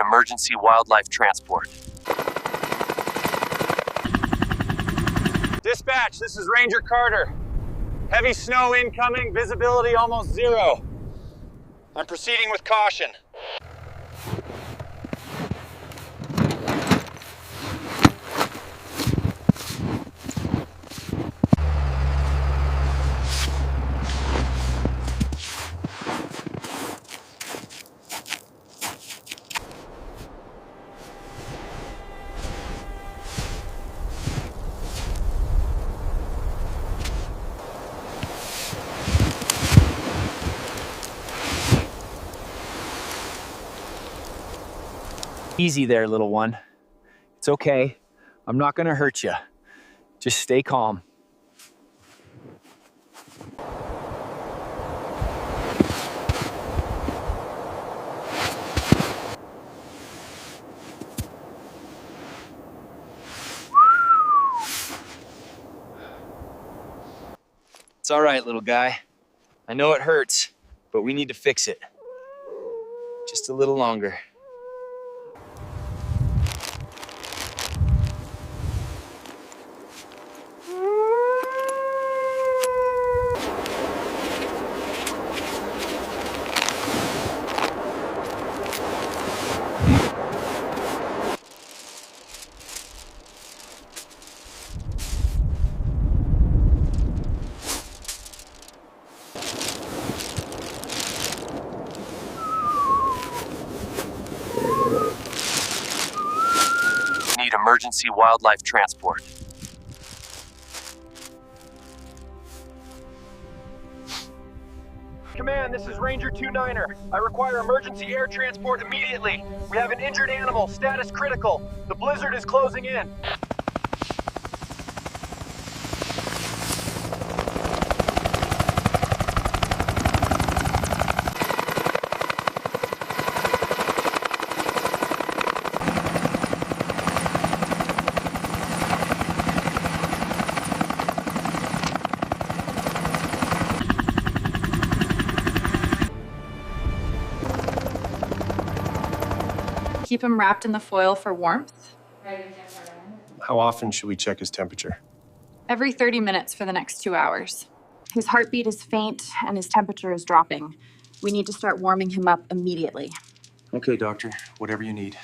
emergency wildlife transport. Dispatch, this is Ranger Carter. Heavy snow incoming, visibility almost zero. I'm proceeding with caution. Easy there, little one. It's okay. I'm not gonna hurt you. Just stay calm. It's all right, little guy. I know it hurts, but we need to fix it. Just a little longer. Need emergency wildlife transport. Command, this is Ranger 29er. I require emergency air transport immediately. We have an injured animal, status critical. The blizzard is closing in. Keep him wrapped in the foil for warmth. How often should we check his temperature? Every 30 minutes for the next 2 hours. His heartbeat is faint and his temperature is dropping. We need to start warming him up immediately. Okay, doctor. Whatever you need.